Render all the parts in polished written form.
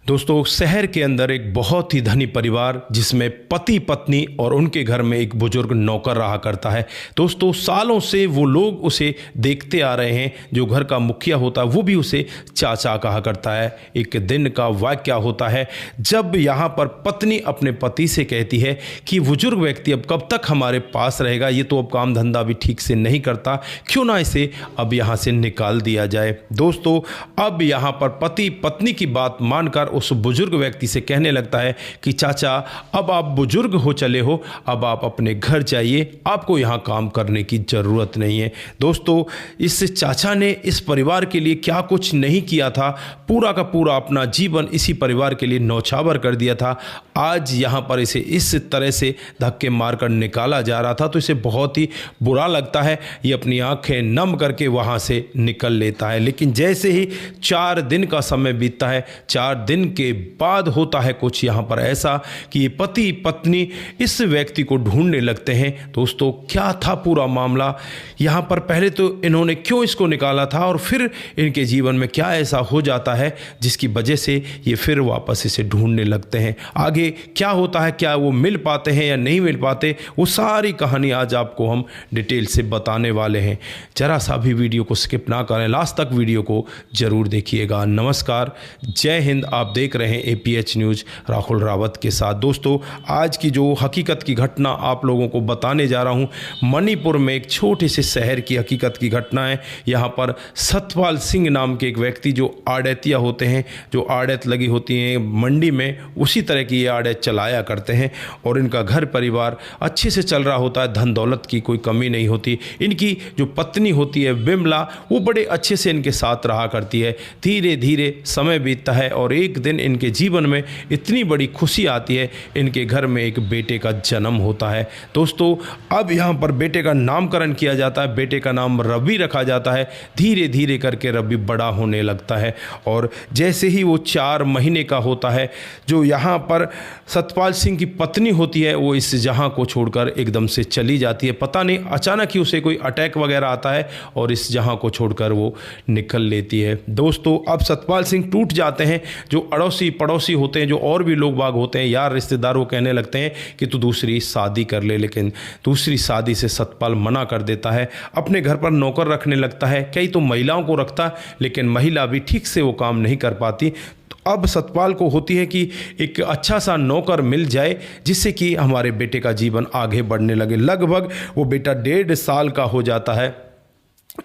दोस्तों, शहर के अंदर एक बहुत ही धनी परिवार जिसमें पति पत्नी और उनके घर में एक बुजुर्ग नौकर रहा करता है। दोस्तों, सालों से वो लोग उसे देखते आ रहे हैं। जो घर का मुखिया होता है वो भी उसे चाचा कहा करता है। एक दिन का वाकया होता है जब यहाँ पर पत्नी अपने पति से कहती है कि बुजुर्ग व्यक्ति अब कब तक हमारे पास रहेगा, ये तो अब काम धंधा भी ठीक से नहीं करता, क्यों ना इसे अब यहाँ से निकाल दिया जाए। दोस्तों, अब यहाँ पर पति पत्नी की बात मानकर उस बुजुर्ग व्यक्ति से कहने लगता है कि चाचा, अब आप बुजुर्ग हो चले हो, अब आप अपने घर जाइए, आपको यहाँ काम करने की ज़रूरत नहीं है। दोस्तों, इस चाचा ने इस परिवार के लिए क्या कुछ नहीं किया था, पूरा का पूरा अपना जीवन इसी परिवार के लिए न्यौछावर कर दिया था। आज यहाँ पर इसे इस तरह से धक्के मारकर निकाला जा रहा था तो इसे बहुत ही बुरा लगता है। ये अपनी आंखें नम करके वहाँ से निकल लेता है। लेकिन जैसे ही 4 दिन का समय बीतता है, 4 दिन के बाद होता है कुछ यहाँ पर ऐसा कि ये पति पत्नी इस व्यक्ति को ढूंढने लगते हैं। दोस्तों, क्या था पूरा मामला यहाँ पर? पहले तो इन्होंने क्यों इसको निकाला था और फिर इनके जीवन में क्या ऐसा हो जाता है जिसकी वजह से ये फिर वापस इसे ढूंढने लगते हैं। आगे क्या होता है, क्या वो मिल पाते हैं या नहीं मिल पाते, वो सारी कहानी आज आपको हम डिटेल से बताने वाले हैं। जरा सा भी वीडियो को स्किप ना करें, लास्ट तक वीडियो को जरूर देखिएगा। नमस्कार, जय हिंद। आप देख रहे हैं APH न्यूज़ राहुल रावत के साथ। दोस्तों, आज की जो हकीकत की घटना आप लोगों को बताने जा रहा हूँ, मणिपुर में एक छोटे से शहर की हकीकत की घटना है। यहाँ पर सतपाल सिंह नाम के एक व्यक्ति जो आड़तिया होते हैं, जो आड़त लगी होती हैं मंडी में, उसी तरह की ये आड़त चलाया करते हैं और इनका घर परिवार अच्छे से चल रहा होता है, धन दौलत की कोई कमी नहीं होती। इनकी जो पत्नी होती है बिमला, वो बड़े अच्छे से इनके साथ रहा करती है। धीरे धीरे समय बीतता है और एक दिन इनके जीवन में इतनी बड़ी खुशी आती है, इनके घर में एक बेटे का जन्म होता है। दोस्तों, अब यहाँ पर बेटे का नामकरण किया जाता है, बेटे का नाम रवि रखा जाता है। धीरे धीरे करके रवि बड़ा होने लगता है और जैसे ही वो 4 महीने का होता है, जो यहाँ पर सतपाल सिंह की पत्नी होती है वो इस जहाँ को छोड़कर एकदम से चली जाती है। पता नहीं अचानक ही उसे कोई अटैक वगैरह आता है और इस जहाँ को छोड़कर वो निकल लेती है। दोस्तों, अब सतपाल सिंह टूट जाते हैं। जो अड़ोसी पड़ोसी होते हैं, जो और भी लोग बाग होते हैं, यार रिश्तेदार, वो कहने लगते हैं कि तू दूसरी शादी कर ले। लेकिन दूसरी शादी से सतपाल मना कर देता है। अपने घर पर नौकर रखने लगता है, कई तो महिलाओं को रखता, लेकिन महिला भी ठीक से वो काम नहीं कर पाती। अब सतपाल को होती है कि एक अच्छा सा नौकर मिल जाए जिससे कि हमारे बेटे का जीवन आगे बढ़ने लगे। लगभग वो बेटा 1.5 साल का हो जाता है।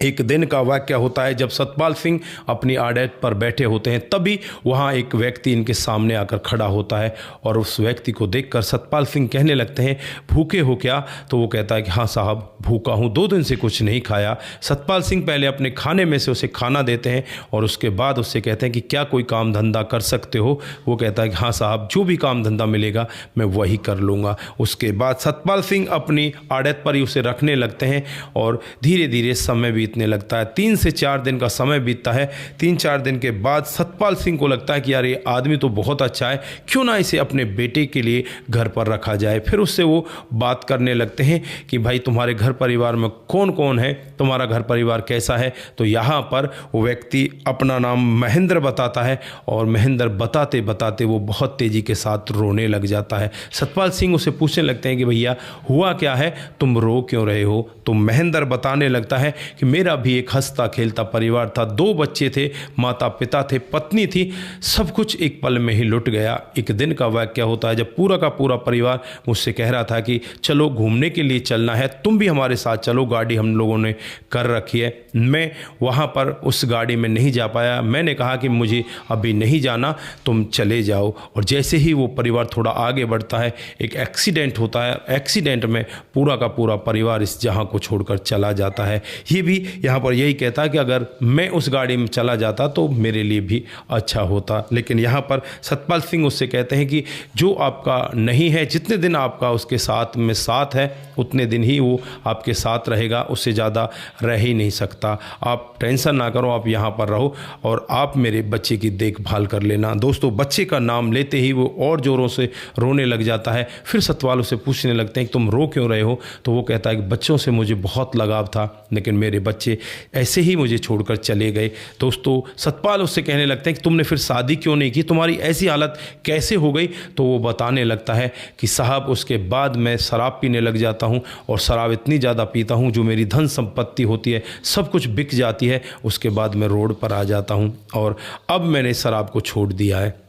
एक दिन का वाकया होता है जब सतपाल सिंह अपनी आड़त पर बैठे होते हैं, तभी वहाँ एक व्यक्ति इनके सामने आकर खड़ा होता है और उस व्यक्ति को देखकर सतपाल सिंह कहने लगते हैं, भूखे हो क्या? तो वो कहता है कि हाँ साहब, भूखा हूँ, 2 दिन से कुछ नहीं खाया। सतपाल सिंह पहले अपने खाने में से उसे खाना देते हैं और उसके बाद उससे कहते हैं कि क्या कोई काम धंधा कर सकते हो? वो कहता है कि हाँ साहब, जो भी काम धंधा मिलेगा मैं वही कर लूँगा। उसके बाद सतपाल सिंह अपनी आड़त पर ही उसे रखने लगते हैं और धीरे धीरे समय बीतने लगता है। 3 से 4 दिन का समय बीतता है। 3-4 दिन के बाद सतपाल सिंह को लगता है कि यार ये आदमी तो बहुत अच्छा है, क्यों ना इसे अपने बेटे के लिए घर पर रखा जाए। फिर उससे वो बात करने लगते हैं कि भाई तुम्हारे घर परिवार में कौन कौन है, तुम्हारा घर परिवार कैसा है? तो यहाँ पर वो व्यक्ति अपना नाम महेंद्र बताता है और महेंद्र बताते बताते वो बहुत तेज़ी के साथ रोने लग जाता है। सतपाल सिंह उसे पूछने लगते हैं कि भैया हुआ क्या है, तुम रो क्यों रहे हो? तो महेंद्र बताने लगता है कि मेरा भी एक हंसता खेलता परिवार था, 2 बच्चे थे, माता पिता थे, पत्नी थी, सब कुछ एक पल में ही लुट गया। एक दिन का वाकया होता है जब पूरा का पूरा परिवार मुझसे कह रहा था कि चलो घूमने के लिए चलना है, तुम भी हमारे साथ चलो। गाड़ी हम लोगों ने कर रखी है। मैं वहाँ पर उस गाड़ी में नहीं जा पाया। मैंने कहा कि मुझे अभी नहीं जाना, तुम चले जाओ। और जैसे ही वो परिवार थोड़ा आगे बढ़ता है, एक एक्सीडेंट होता है। एक्सीडेंट में पूरा का पूरा परिवार इस जहाँ को छोड़कर चला जाता है। ये भी यहाँ पर यही कहता है कि अगर मैं उस गाड़ी में चला जाता तो मेरे लिए भी अच्छा होता। लेकिन यहाँ पर सतपाल सिंह उससे कहते हैं कि जो आपका नहीं है, जितने दिन आपका उसके साथ में साथ है, उतने दिन ही वो आपके साथ रहेगा, उससे ज़्यादा रह ही नहीं सकता। आप टेंशन ना करो, आप यहाँ पर रहो और आप मेरे बच्चे की देखभाल कर लेना। दोस्तों, बच्चे का नाम लेते ही वो और ज़ोरों से रोने लग जाता है। फिर सतपाल उसे पूछने लगते हैं कि तुम रो क्यों रहे हो? तो वो कहता है कि बच्चों से मुझे बहुत लगाव था, लेकिन मेरे बच्चे ऐसे ही मुझे छोड़कर चले गए। दोस्तों सतपाल उससे कहने लगते हैं कि तुमने फिर शादी क्यों नहीं की, तुम्हारी ऐसी हालत कैसे हो गई। तो वो बताने लगता है कि साहब उसके बाद मैं शराब पीने लग जाता हूँ और शराब इतनी ज़्यादा पीता हूँ जो मेरी धन संपत्ति होती है सब कुछ बिक जाती है, उसके बाद मैं रोड पर आ जाता हूँ और अब मैंने शराब को छोड़ दिया है।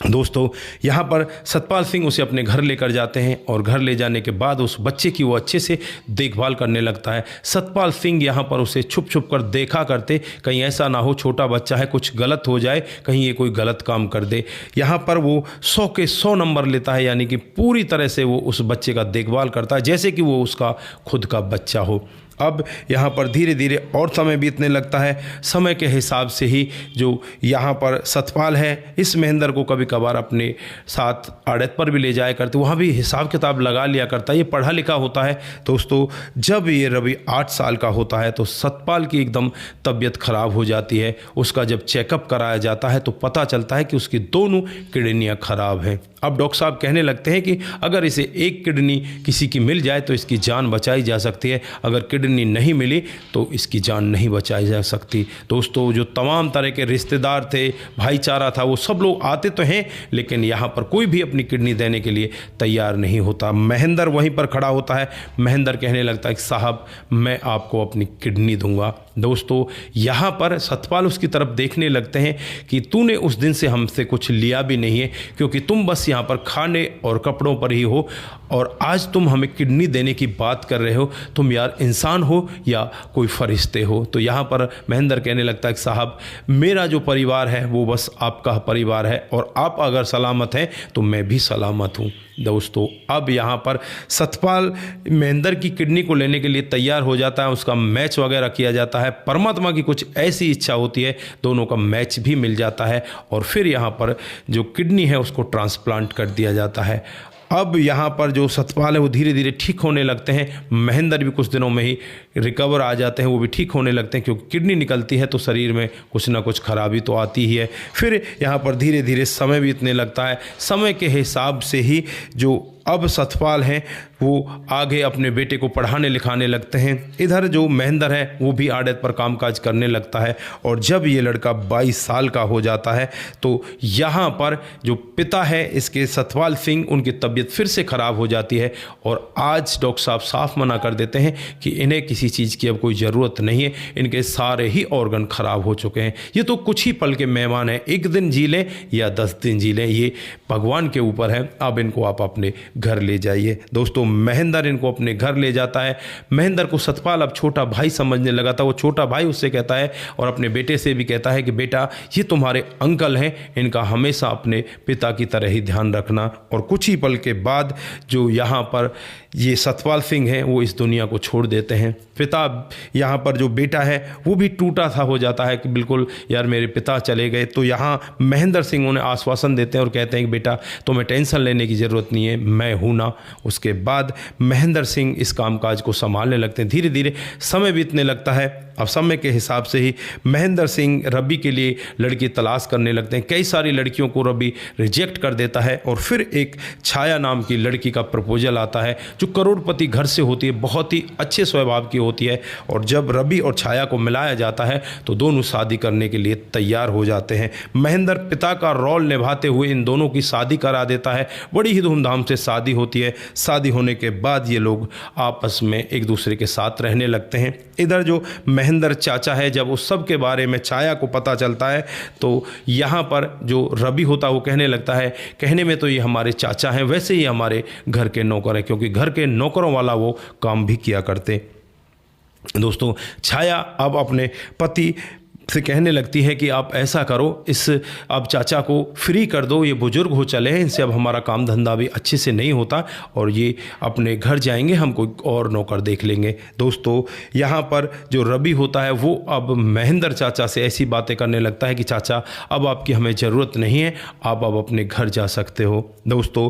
दोस्तों यहाँ पर सतपाल सिंह उसे अपने घर लेकर जाते हैं और घर ले जाने के बाद उस बच्चे की वो अच्छे से देखभाल करने लगता है। सतपाल सिंह यहाँ पर उसे छुप छुप कर देखा करते, कहीं ऐसा ना हो छोटा बच्चा है कुछ गलत हो जाए, कहीं ये कोई गलत काम कर दे। यहाँ पर वो 100 के 100 नंबर लेता है, यानी कि पूरी तरह से वो उस बच्चे का देखभाल करता है जैसे कि वो उसका खुद का बच्चा हो। अब यहाँ पर धीरे धीरे और समय बीतने लगता है। समय के हिसाब से ही जो यहाँ पर सतपाल है इस महेंद्र को कभी कभार अपने साथ आड़त पर भी ले जाया करते, वहाँ भी हिसाब किताब लगा लिया करता है। ये पढ़ा लिखा होता है। दोस्तों जब ये रवि 8 साल का होता है तो सतपाल की एकदम तबीयत खराब हो जाती है। उसका जब चेकअप कराया जाता है तो पता चलता है कि उसकी दोनों किडनियाँ खराब हैं। अब डॉक्टर साहब कहने लगते हैं कि अगर इसे एक किडनी किसी की मिल जाए तो इसकी जान बचाई जा सकती है, अगर किडनी नहीं मिली तो इसकी जान नहीं बचाई जा सकती। दोस्तों जो तमाम तरह के रिश्तेदार थे, भाईचारा था, वो सब लोग आते तो हैं लेकिन यहाँ पर कोई भी अपनी किडनी देने के लिए तैयार नहीं होता। महेंद्र वहीं पर खड़ा होता है। महेंद्र कहने लगता है कि साहब मैं आपको अपनी किडनी दूंगा। दोस्तों यहाँ पर सतपाल उसकी तरफ देखने लगते हैं कि तूने उस दिन से हमसे कुछ लिया भी नहीं है, क्योंकि तुम बस यहाँ पर खाने और कपड़ों पर ही हो और आज तुम हमें किडनी देने की बात कर रहे हो। तुम यार इंसान हो या कोई फरिश्ते हो। तो यहाँ पर महेंद्र कहने लगता है कि साहब मेरा जो परिवार है वो बस आपका परिवार है और आप अगर सलामत हैं तो मैं भी सलामत हूँ। दोस्तों अब यहाँ पर सतपाल महेंद्र की किडनी को लेने के लिए तैयार हो जाता है। उसका मैच वगैरह किया जाता है। परमात्मा की कुछ ऐसी इच्छा होती है, दोनों का मैच भी मिल जाता है और फिर यहाँ पर जो किडनी है उसको ट्रांसप्लांट कर दिया जाता है। अब यहाँ पर जो सतपाल है वो धीरे धीरे ठीक होने लगते हैं। महेंद्र भी कुछ दिनों में ही रिकवर आ जाते हैं, वो भी ठीक होने लगते हैं, क्योंकि किडनी निकलती है तो शरीर में कुछ ना कुछ खराबी तो आती ही है। फिर यहाँ पर धीरे धीरे समय बीतने लगता है। समय के हिसाब से ही जो अब सतपाल हैं वो आगे अपने बेटे को पढ़ाने लिखाने लगते हैं। इधर जो महेंद्र है वो भी आड़त पर कामकाज करने लगता है और जब ये लड़का 22 साल का हो जाता है तो यहाँ पर जो पिता है इसके सतपाल सिंह, उनकी तबीयत फिर से ख़राब हो जाती है और आज डॉक्टर साहब साफ मना कर देते हैं कि इन्हें किसी चीज़ की अब कोई ज़रूरत नहीं है, इनके सारे ही ऑर्गन ख़राब हो चुके हैं। ये तो कुछ ही पल के मेहमान हैं, 1 दिन जी लें या 10 दिन जी लें, ये भगवान के ऊपर है। अब इनको आप अपने घर ले जाइए। दोस्तों महेंद्र इनको अपने घर ले जाता है। महेंद्र को सतपाल अब छोटा भाई समझने लगा था। वो छोटा भाई उससे कहता है और अपने बेटे से भी कहता है कि बेटा ये तुम्हारे अंकल हैं, इनका हमेशा अपने पिता की तरह ही ध्यान रखना। और कुछ ही पल के बाद जो यहाँ पर ये सतपाल सिंह हैं वो इस दुनिया को छोड़ देते हैं। पिता यहाँ पर जो बेटा है वो भी टूटा सा हो जाता है कि बिल्कुल यार मेरे पिता चले गए। तो यहाँ महेंद्र सिंह उन्हें आश्वासन देते हैं और कहते हैं कि बेटा तुम्हें टेंशन लेने की ज़रूरत नहीं है, मैं हूँ ना। उसके बाद महेंद्र सिंह इस कामकाज को संभालने लगते हैं। धीरे धीरे समय बीतने लगता है। अब समय के हिसाब से ही महेंद्र सिंह रवि के लिए लड़की तलाश करने लगते हैं। कई सारी लड़कियों को रवि रिजेक्ट कर देता है और फिर एक छाया नाम की लड़की का प्रपोजल आता है जो करोड़पति घर से होती है, बहुत ही अच्छे स्वभाव की होती है। और जब रवि और छाया को मिलाया जाता है तो दोनों शादी करने के लिए तैयार हो जाते हैं। महेंद्र पिता का रोल निभाते हुए इन दोनों की शादी करा देता है। बड़ी ही धूमधाम से शादी होती है। शादी होने के बाद ये लोग आपस में एक दूसरे के साथ रहने लगते हैं। इधर जो महेंद्र चाचा है, जब उस सब के बारे में छाया को पता चलता है तो यहाँ पर जो रवि होता है वो कहने लगता है, कहने में तो ये हमारे चाचा हैं, वैसे ही हमारे घर के नौकर हैं, क्योंकि घर के नौकरों वाला वो काम भी किया करते। दोस्तों छाया अब अपने पति से कहने लगती है कि आप ऐसा करो, इस अब चाचा को फ्री कर दो, ये बुजुर्ग हो चले हैं, इनसे अब हमारा काम धंधा भी अच्छे से नहीं होता और ये अपने घर जाएंगे, हम कोई और नौकर देख लेंगे। दोस्तों यहाँ पर जो रवि होता है वो अब महेंद्र चाचा से ऐसी बातें करने लगता है कि चाचा अब आपकी हमें ज़रूरत नहीं है, आप अब अपने घर जा सकते हो। दोस्तों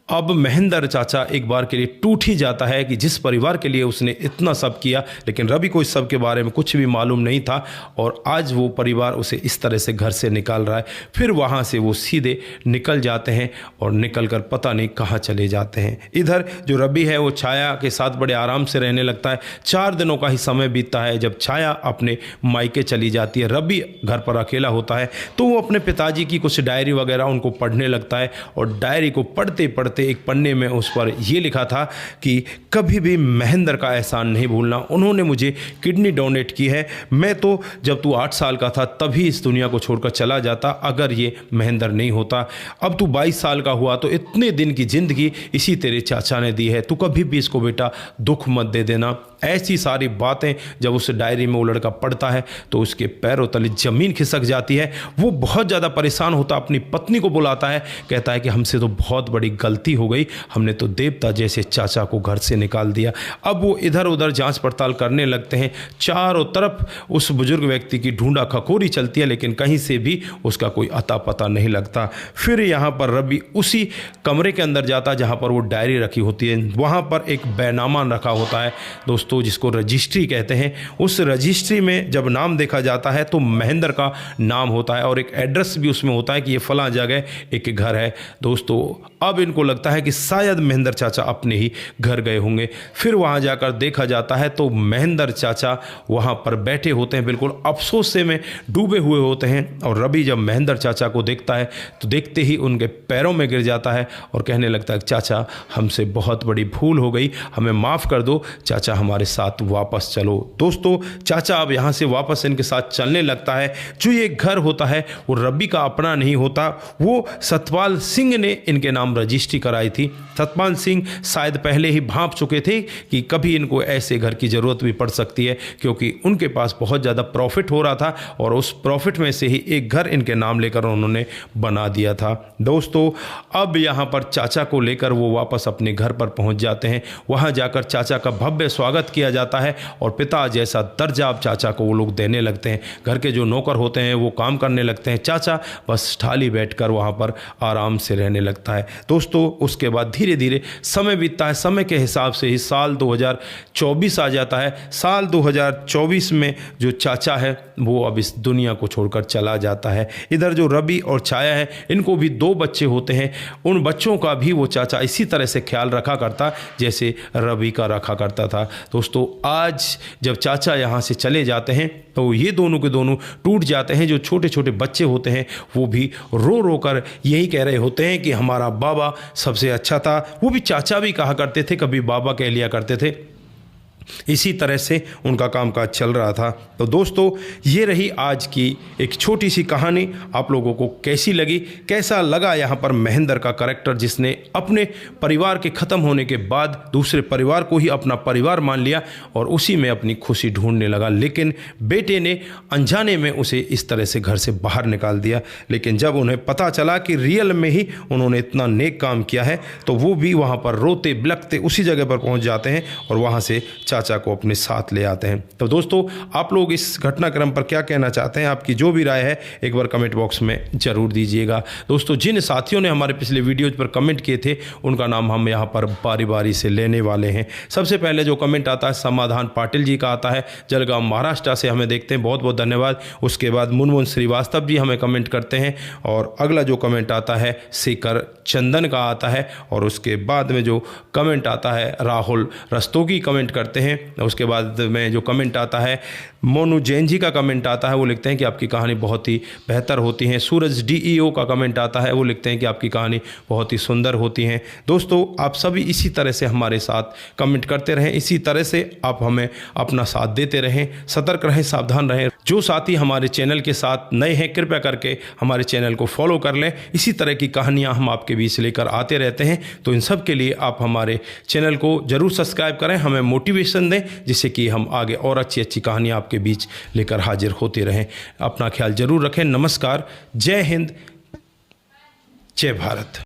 अब महेंद्र चाचा एक बार के लिए टूट ही जाता है कि जिस परिवार के लिए उसने इतना सब किया, लेकिन रवि को इस सब के बारे में कुछ भी मालूम नहीं था और आज वो परिवार उसे इस तरह से घर से निकाल रहा है। फिर वहाँ से वो सीधे निकल जाते हैं और निकल कर पता नहीं कहाँ चले जाते हैं। इधर जो रवि है वो छाया के साथ बड़े आराम से रहने लगता है। 4 दिनों का ही समय बीतता है जब छाया अपने मायके चली जाती है। रवि घर पर अकेला होता है तो वो अपने पिताजी की कुछ डायरी वगैरह उनको पढ़ने लगता है और डायरी को पढ़ते पढ़ते एक पन्ने में उस पर यह लिखा था कि कभी भी महेंद्र का एहसान नहीं भूलना, उन्होंने मुझे किडनी डोनेट की है। मैं तो जब तू 8 साल का था तभी इस दुनिया को छोड़कर चला जाता अगर ये महेंद्र नहीं होता। अब तू 22 साल का हुआ तो इतने दिन की जिंदगी इसी तेरे चाचा ने दी है, तू कभी भी इसको बेटा दुख मत दे देना। ऐसी सारी बातें जब उस डायरी में वो लड़का पढ़ता है तो उसके पैरों तले ज़मीन खिसक जाती है। वो बहुत ज़्यादा परेशान होता, अपनी पत्नी को बुलाता है, कहता है कि हमसे तो बहुत बड़ी गलती हो गई, हमने तो देवता जैसे चाचा को घर से निकाल दिया। अब वो इधर उधर जांच पड़ताल करने लगते हैं। चारों तरफ उस बुजुर्ग व्यक्ति की ढूंढा खखोरी चलती है लेकिन कहीं से भी उसका कोई अता पता नहीं लगता। फिर यहाँ पर रवि उसी कमरे के अंदर जाता जहाँ पर वो डायरी रखी होती है। वहाँ पर एक बैनामा रखा होता है दोस्तों, जिसको रजिस्ट्री कहते हैं। उस रजिस्ट्री में जब नाम देखा जाता है तो महेंद्र का नाम होता है और एक एड्रेस भी उसमें होता है कि ये फलां जगह एक घर है। दोस्तों अब इनको लगता है कि शायद महेंद्र चाचा अपने ही घर गए होंगे। फिर वहाँ जाकर देखा जाता है तो महेंद्र चाचा वहाँ पर बैठे होते हैं, बिल्कुल अफसोस से में डूबे हुए होते हैं। और रवि जब महेंद्र चाचा को देखता है तो देखते ही उनके पैरों में गिर जाता है और कहने लगता है चाचा हमसे बहुत बड़ी भूल हो गई, हमें माफ़ कर दो, चाचा हमारे साथ वापस चलो। दोस्तों चाचा अब यहाँ से वापस इनके साथ चलने लगता है। जो ये घर होता है वो रवि का अपना नहीं होता, वो सतपाल सिंह ने इनके नाम रजिस्ट्री कराई थी। सतपाल सिंह शायद पहले ही भांप चुके थे कि कभी इनको ऐसे घर की ज़रूरत भी पड़ सकती है, क्योंकि उनके पास बहुत ज़्यादा प्रॉफिट हो रहा था और उस प्रॉफिट में से ही एक घर इनके नाम लेकर उन्होंने बना दिया था। दोस्तों अब यहाँ पर चाचा को लेकर वो वापस अपने घर पर पहुँच जाते हैं। वहाँ जाकर चाचा का भव्य स्वागत किया जाता है और पिता जैसा दर्जा अब चाचा को वो लोग देने लगते हैं। घर के जो नौकर होते हैं वो काम करने लगते हैं, चाचा बस ठाली बैठकर वहाँ पर आराम से रहने लगता है। दोस्तों उसके बाद धीरे धीरे समय बीतता है। समय के हिसाब से ही साल 2024 आ जाता है। साल 2024 में जो चाचा है वो अब इस दुनिया को छोड़कर चला जाता है। इधर जो रवि और छाया है इनको भी 2 बच्चे होते हैं। उन बच्चों का भी वो चाचा इसी तरह से ख्याल रखा करता जैसे रवि का रखा करता था। दोस्तों आज जब चाचा यहाँ से चले जाते हैं तो ये दोनों के दोनों टूट जाते हैं। जो छोटे छोटे बच्चे होते हैं वो भी रो रो कर यही कह रहे होते हैं कि हमारा बाबा सबसे अच्छा था। वो भी चाचा भी कहा करते थे, कभी बाबा कह लिया करते थे। इसी तरह से उनका कामकाज चल रहा था। तो दोस्तों ये रही आज की एक छोटी सी कहानी। आप लोगों को कैसी लगी, कैसा लगा यहाँ पर महेंद्र का कैरेक्टर, जिसने अपने परिवार के ख़त्म होने के बाद दूसरे परिवार को ही अपना परिवार मान लिया और उसी में अपनी खुशी ढूंढने लगा, लेकिन बेटे ने अनजाने में उसे इस तरह से घर से बाहर निकाल दिया। लेकिन जब उन्हें पता चला कि रियल में ही उन्होंने इतना नेक काम किया है तो वो भी वहाँ पर रोते बिलखते उसी जगह पर पहुँच जाते हैं और वहाँ से चाचा को अपने साथ ले आते हैं। तो दोस्तों आप लोग इस घटनाक्रम पर क्या कहना चाहते हैं, आपकी जो भी राय है एक बार कमेंट बॉक्स में ज़रूर दीजिएगा। दोस्तों जिन साथियों ने हमारे पिछले वीडियोज़ पर कमेंट किए थे उनका नाम हम यहाँ पर बारी बारी से लेने वाले हैं। सबसे पहले जो कमेंट आता है समाधान पाटिल जी का आता है, जलगांव महाराष्ट्र से हमें देखते हैं, बहुत बहुत धन्यवाद। उसके बाद मुनमुन श्रीवास्तव जी हमें कमेंट करते हैं और अगला जो कमेंट आता है शेखर चंदन का आता है और उसके बाद में जो कमेंट आता है राहुल रस्तोगी कमेंट करते हैं। उसके बाद में जो कमेंट आता है मोनू जैन जी का कमेंट आता है, वो लिखते हैं कि आपकी कहानी बहुत ही बेहतर होती है। सूरज DEO का कमेंट आता है, वो लिखते हैं कि आपकी कहानी बहुत ही सुंदर होती है। दोस्तों आप सभी इसी तरह से हमारे साथ कमेंट करते रहें, इसी तरह से आप हमें अपना साथ देते रहें, सतर्क रहें, सावधान रहें। जो साथी हमारे चैनल के साथ नए हैं कृपया करके हमारे चैनल को फॉलो कर लें। इसी तरह की कहानियाँ हम आपके बीच लेकर आते रहते हैं, तो इन सब के लिए आप हमारे चैनल को ज़रूर सब्सक्राइब करें, हमें मोटिवेशन दें, जिससे कि हम आगे और अच्छी अच्छी कहानियाँ आपके बीच लेकर हाजिर होते रहें। अपना ख्याल जरूर रखें। नमस्कार, जय हिंद, जय भारत।